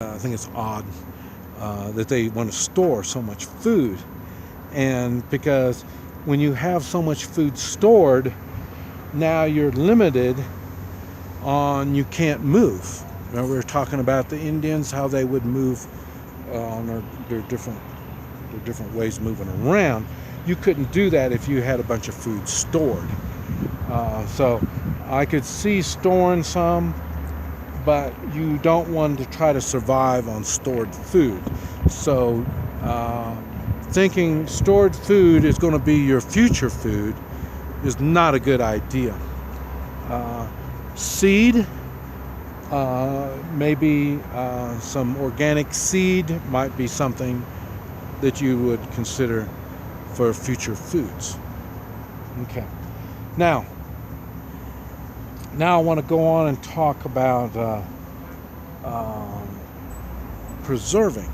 I think it's odd that they want to store so much food. And because when you have so much food stored, now you're limited on, you can't move. We were talking about the Indians, how they would move on their different ways of moving around. You couldn't do that if you had a bunch of food stored. So I could see storing some, but you don't want to try to survive on stored food. So thinking stored food is going to be your future food is not a good idea. Seed, maybe some organic seed might be something that you would consider for future foods. Okay. Now I want to go on and talk about preserving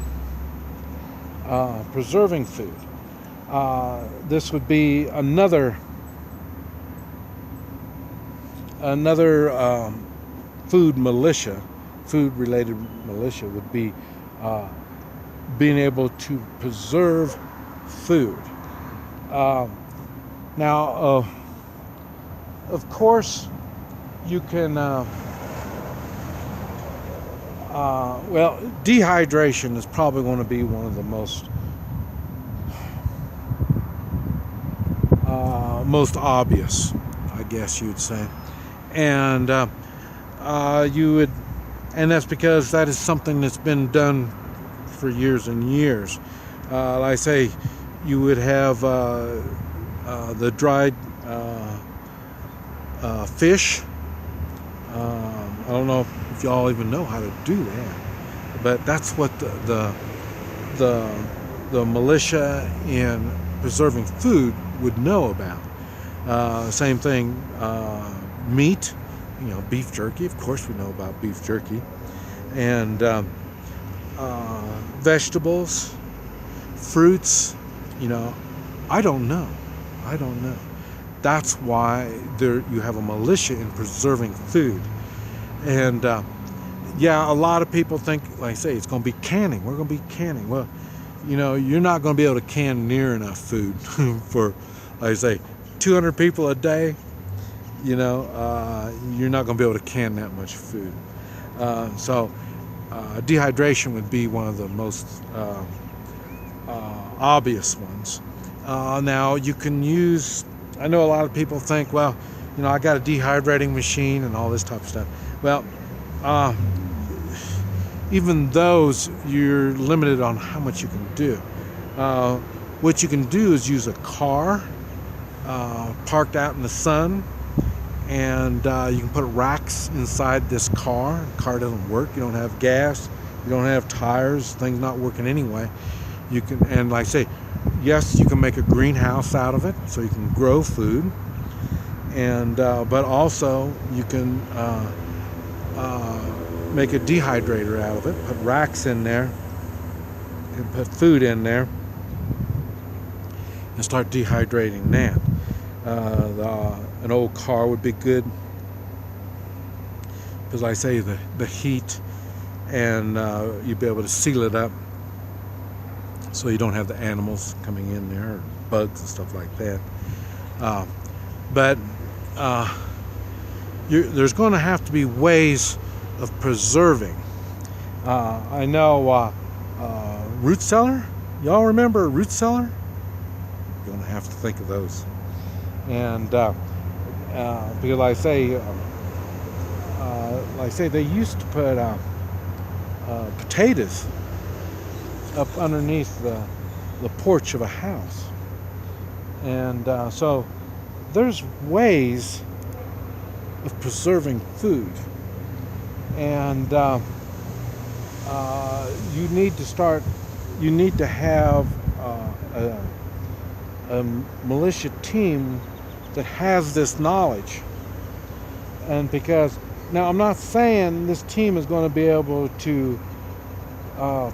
food. This would be another food militia, food-related militia would be being able to preserve food. Now, of course, you can, well, dehydration is probably going to be one of the most obvious, I guess you'd say. And and that's because that is something that's been done for years and years. Like I say, you would have the dried fish. I don't know if y'all even know how to do that, but that's what the militia in preserving food would know about. Same thing, meat, beef jerky. Of course, we know about beef jerky, and vegetables, fruits. I don't know. That's why you have a militia in preserving food. And yeah, a lot of people think, like I say, it's going to be canning. We're going to be canning. Well, you're not going to be able to can near enough food for, like I say, 200 people a day. You're not going to be able to can that much food. So dehydration would be one of the most obvious ones. Now you can use, I know a lot of people think, well, I got a dehydrating machine and all this type of stuff. Well, even those, you're limited on how much you can do. What you can do is use a car parked out in the sun, and you can put racks inside this car. The car doesn't work. You don't have gas. You don't have tires. Things not working anyway. You can, and like I say, yes, you can make a greenhouse out of it, so you can grow food, and but also you can make a dehydrator out of it. Put racks in there, and put food in there, and start dehydrating that. An old car would be good, because like I say, the heat, and you'd be able to seal it up so you don't have the animals coming in there, or bugs and stuff like that. But there's going to have to be ways of preserving. I know root cellar. Y'all remember root cellar? You're going to have to think of those. And because like I say, they used to put potatoes up underneath the porch of a house, and so there's ways of preserving food, and you need to have a militia team that has this knowledge. And because now, I'm not saying this team is going to be able to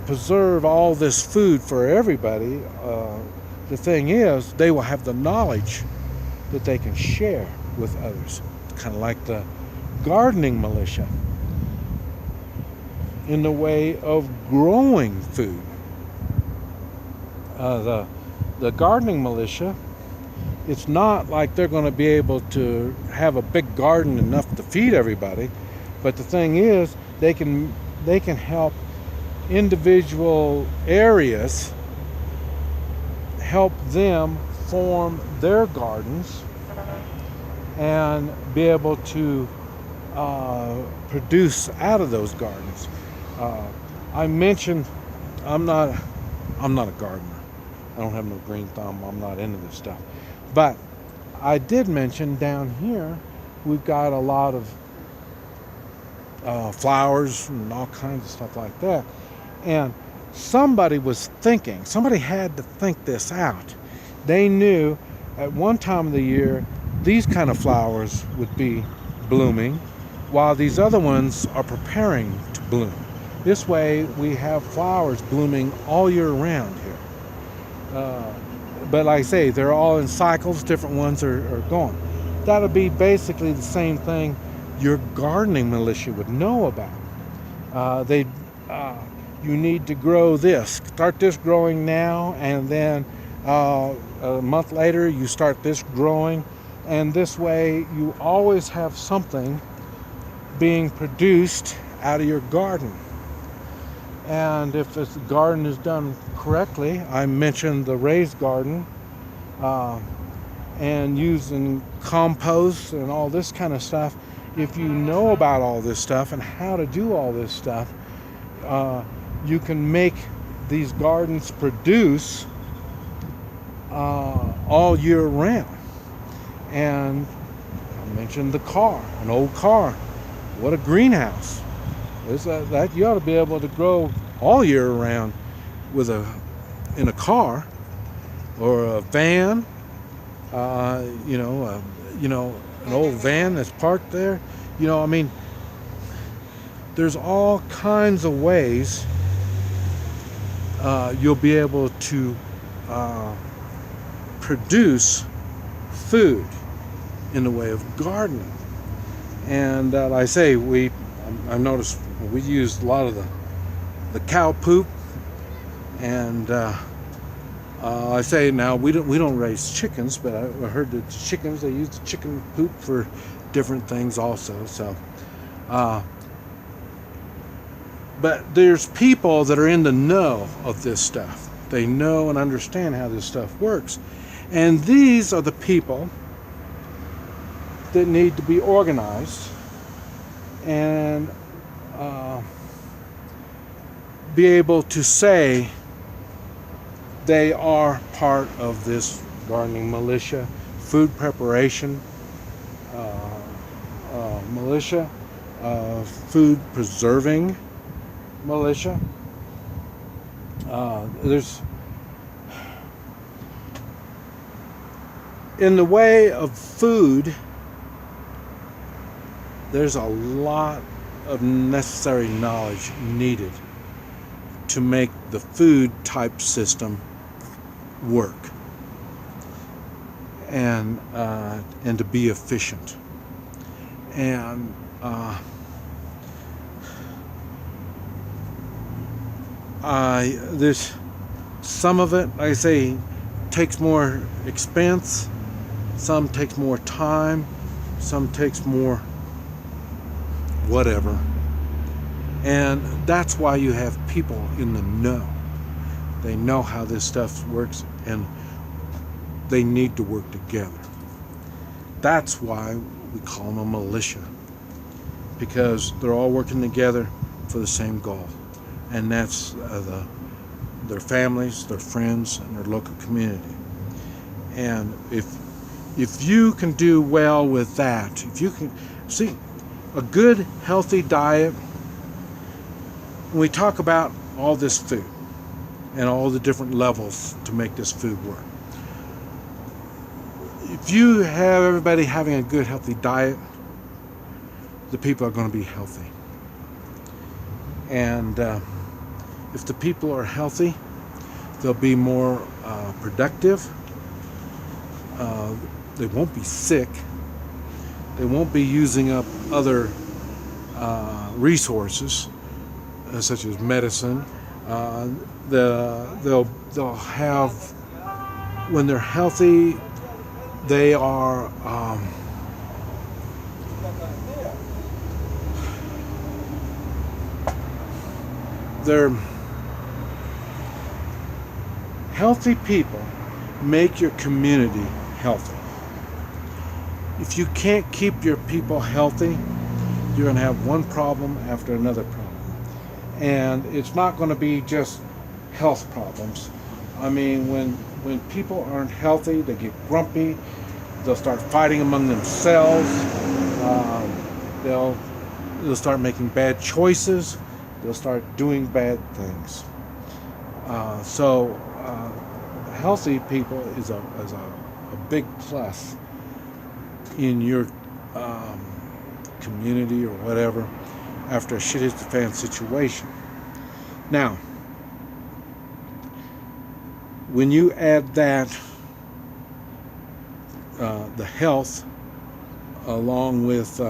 preserve all this food for everybody. The thing is, they will have the knowledge that they can share with others, kind of like the gardening militia. in the way of growing food. The gardening militia, it's not like they're going to be able to have a big garden enough to feed everybody, but the thing is, they can help individual areas, help them form their gardens and be able to produce out of those gardens. I mentioned I'm not a gardener. I don't have no green thumb. I'm not into this stuff. But I did mention down here we've got a lot of flowers and all kinds of stuff like that. And somebody had to think this out. They knew at one time of the year these kind of flowers would be blooming while these other ones are preparing to bloom. This way we have flowers blooming all year round here. But like I say, they're all in cycles. Different ones are gone. That'll be basically the same thing your gardening militia would know about. You need to grow this. Start this growing now, and then a month later you start this growing. And this way you always have something being produced out of your garden. And if the garden is done correctly, I mentioned the raised garden, and using compost and all this kind of stuff. If you know about all this stuff and how to do all this stuff, you can make these gardens produce all year round. And I mentioned the car, an old car. What a greenhouse. That you ought to be able to grow all year round in a car or a van, an old van that's parked there. I mean, there's all kinds of ways you'll be able to produce food in the way of gardening. And like I say, I noticed we used a lot of the cow poop, and I say now we don't raise chickens, but I heard that chickens, they use the chicken poop for different things also. So, but there's people that are in the know of this stuff. They know and understand how this stuff works, and these are the people that need to be organized and be able to say they are part of this gardening militia, food preparation militia, food preserving militia. There's, in the way of food, there's a lot of necessary knowledge needed to make the food type system work and to be efficient. And there's some of it, like I say, takes more expense, some takes more time, some takes more whatever. And that's why you have people in the know. They know how this stuff works, and they need to work together. That's why we call them a militia, because they're all working together for the same goal, and that's their families, their friends, and their local community. And if you can do well with that, if you can see a good healthy diet, when we talk about all this food and all the different levels to make this food work, if you have everybody having a good healthy diet, the people are going to be healthy. And if the people are healthy, they'll be more productive. They won't be sick. They won't be using up other resources. such as medicine. They'll have, when they're healthy, they are they're healthy people make your community healthy. If you can't keep your people healthy, you're going to have one problem after another problem. And it's not going to be just health problems. I mean, when people aren't healthy, they get grumpy. They'll start fighting among themselves. They'll start making bad choices. They'll start doing bad things. So healthy people is a big plus in your community or whatever after a shit hits the fan situation. Now, when you add that, the health, along with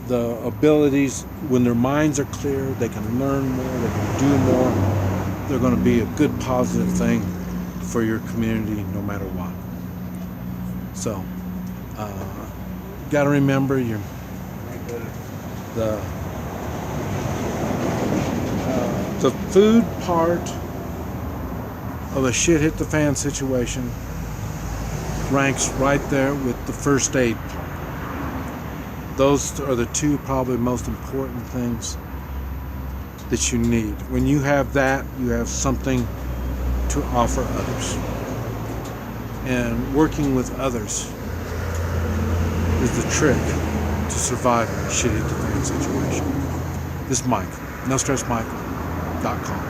the abilities, when their minds are clear, they can learn more, they can do more, they're going to be a good positive thing for your community no matter what. So, got to remember the food part of a shit hit the fan situation ranks right there with the first aid part. Those are the two probably most important things that you need. When you have that, you have something to offer others. And working with others is the trick to surviving a shit hit the fan situation. This is Mike, NoStressMike.com.